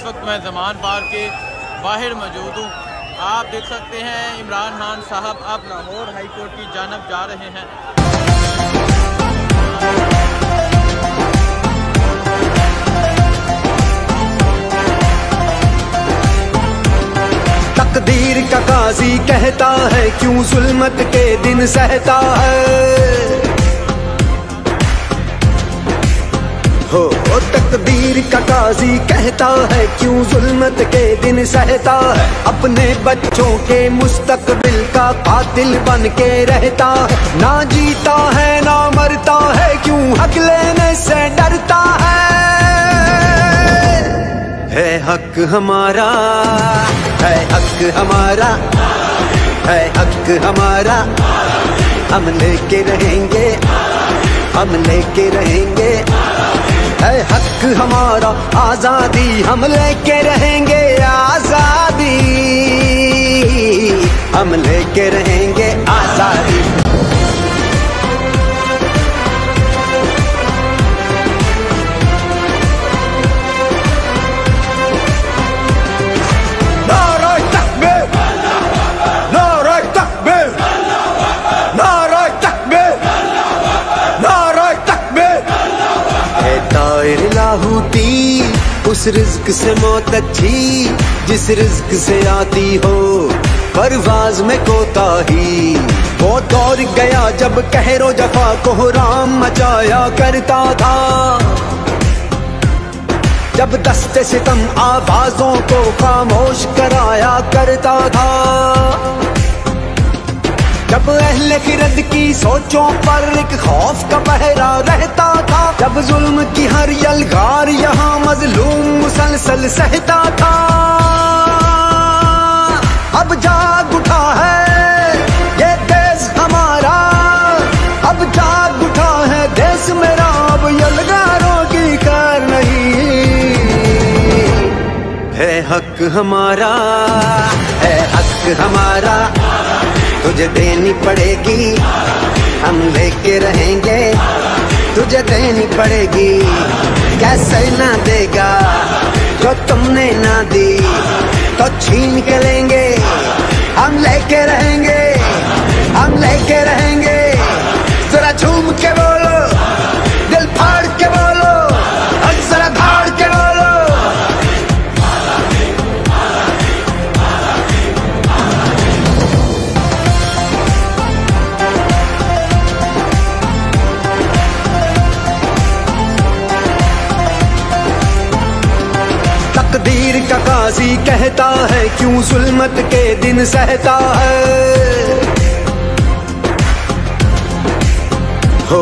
वक्त मैं ज़मान पार्क के बाहर मौजूद हूँ। आप देख सकते हैं इमरान खान साहब अब लाहौर हाई कोर्ट की जानब जा रहे हैं। तकदीर का काजी कहता है क्यों जुल्मत के दिन सहता है। हो तकदीर का काजी कहता है क्यों जुल्मत के दिन सहता है। अपने बच्चों के मुस्तकबिल का कातिल बन के रहता है। ना जीता है ना मरता है क्यों हक लेने से डरता है हक हमारा, है हक हमारा, है हक हमारा। हम लेके रहेंगे, हम लेके रहेंगे। है हक हमारा आजादी, हम लेके रहेंगे आजादी। हम लेके रहेंगे आजादी। लाहूती उस रिज़्क से मौत अच्छी जिस रिज़्क से आती हो परवाज में कोताही। वो दौर गया जब कहरो जफा को राम मचाया करता था। जब दस्ते सितम आवाजों को खामोश कराया करता था। जब अहले खिरद की सोचों पर एक खौफ का पहरा रहता था। जब जुल्म की हर यलगार यहाँ मजलूम मुसलसल सहता था। अब जाग उठा है ये देश हमारा, अब जाग उठा है देश मेरा। अब यलगारों की कार नहीं, है हक हमारा, है हक हमारा। तुझे देनी पड़ेगी, हम लेके रहेंगे। तुझे देनी पड़ेगी, कैसे ना देगा जो तुमने ना दी तो छीन के लेंगे। हम लेके रहेंगे, हम लेके रहेंगे। जरा झूम के बोलो, दिल फाड़ के बोलो, और जरा धाड़ के बोलो। तकदीर का काजी कहता है क्यों जुल्मत के दिन सहता है। हो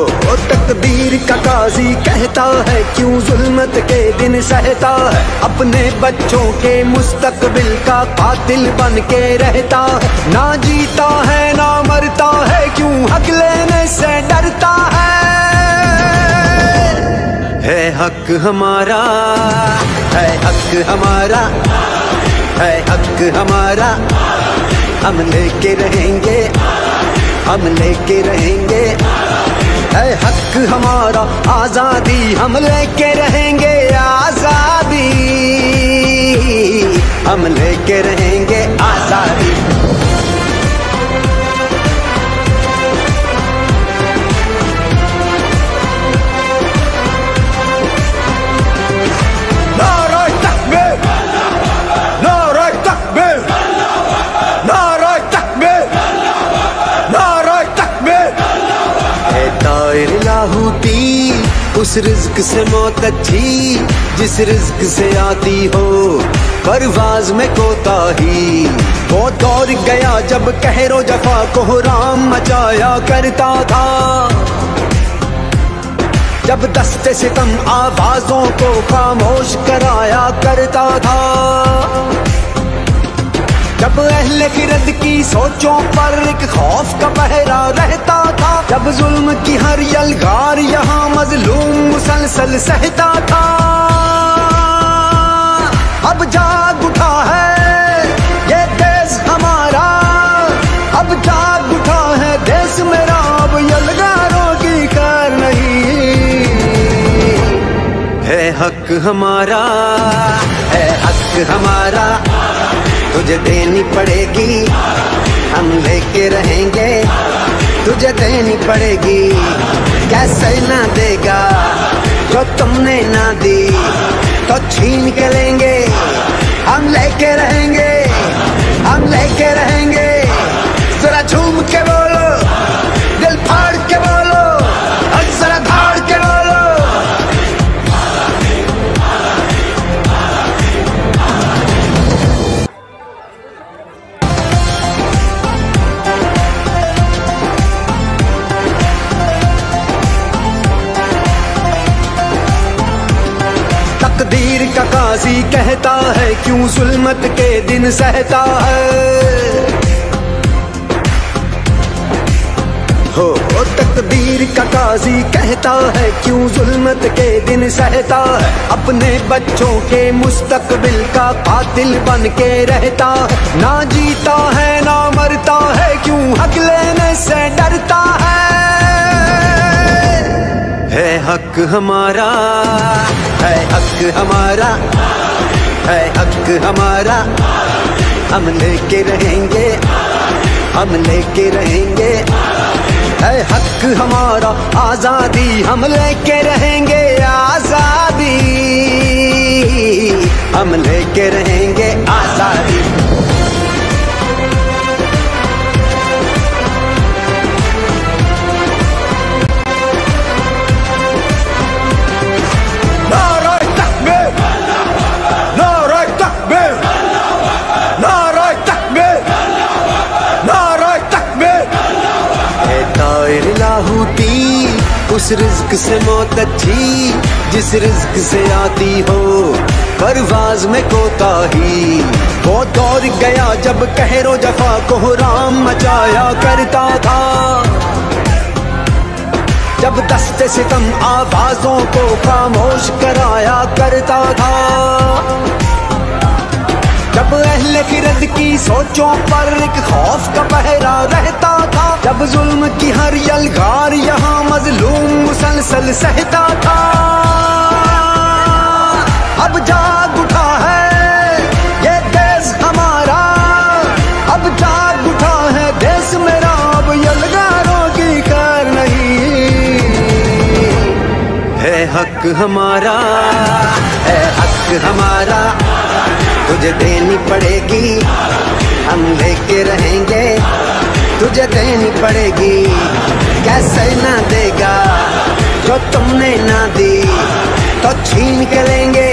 तकदीर का काजी कहता है क्यों जुल्मत के दिन सहता है। अपने बच्चों के मुस्तकबिल का कातिल बन के रहता है। ना जीता है ना मरता है क्यों हक लेने से डरता है हक हमारा, है हक हमारा, है हक हमारा। हम लेके रहेंगे, हम लेके रहेंगे। है हक हमारा आजादी, हम लेके रहेंगे आजादी। हम लेके रहेंगे आजादी। लाहूती उस रिज़्क से मौत अच्छी जिस रिज़्क से आती हो परवाज में कोताही। वो दौर गया जब कहरो जफा को राम मचाया करता था। जब दस्ते सितम आवाजों को खामोश कराया करता था। जब अहले खिरद की सोचों पर एक खौफ का पहरा रहता था। जब जुल्म की हर यलगार यहाँ मजलूम मुसलसल सहता था। अब जाग उठा है ये देश हमारा, अब जाग उठा है देश मेरा। अब यलगारों की कार नहीं, है हक हमारा, है हक हक हमारा तुझे देनी पड़ेगी, हम लेके रहेंगे तुझे देनी पड़ेगी। कैसे ना देगा जो तुमने ना दी, तो छीन के लेंगे, हम लेके रहेंगे, हम लेके रहेंगे। जरा झूम के बोलो, दिल फाड़ के बोलो, और जरा धाड़ के बोलो। तकदीर का काजी कहता है क्यों जुल्मत के दिन सहता है। हो तकदीर का काजी कहता है क्यों जुल्मत के दिन सहता है। अपने बच्चों के मुस्तकबिल का कातिल बन के रहता है। ना जीता है ना मरता है, क्यों हक लेने से डरता है। हक हमारा है, हक हमारा है, हक हमारा, हम लेके रहेंगे, हम लेके रहेंगे। है हक हमारा आजादी, हम लेके रहेंगे आजादी, हम लेके रहेंगे आजादी। उस रिज़्क से मौत अच्छी जिस रिज़्क से आती हो परवाज़ में कोताही। वो दौर गया जब कहरो जफा को राम मचाया करता था, जब दस्ते सितम आवाज़ों को खामोश कराया करता था। जब अहले फिरद की सोचों पर एक खौफ का पहरा रहता था, जब जुल्म की हर यलगार यहाँ मजलूम मुसलसल सहता था। अब जाग उठा है ये देश हमारा, अब जाग उठा है देश मेरा, अब यलगारों की कार नहीं। है हक हमारा, है हक हमारा, तुझे देनी पड़ेगी, हम लेके रहेंगे तुझे देनी पड़ेगी। कैसे ना देगा जो तुमने ना दी, तो छीन के लेंगे,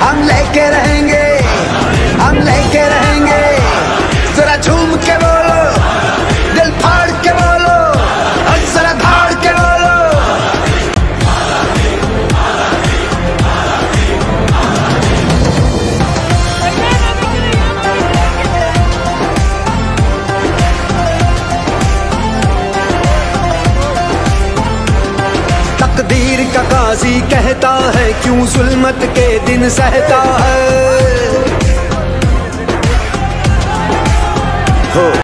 हम लेके रहेंगे, हम लेके रहेंगे। जरा झूम के बोलो, दिल फाड़ के बोलो, और जरा धाड़ के बोलो। तकदीर का काजी कहता है क्यों जुल्मत के दिन सहता है। हो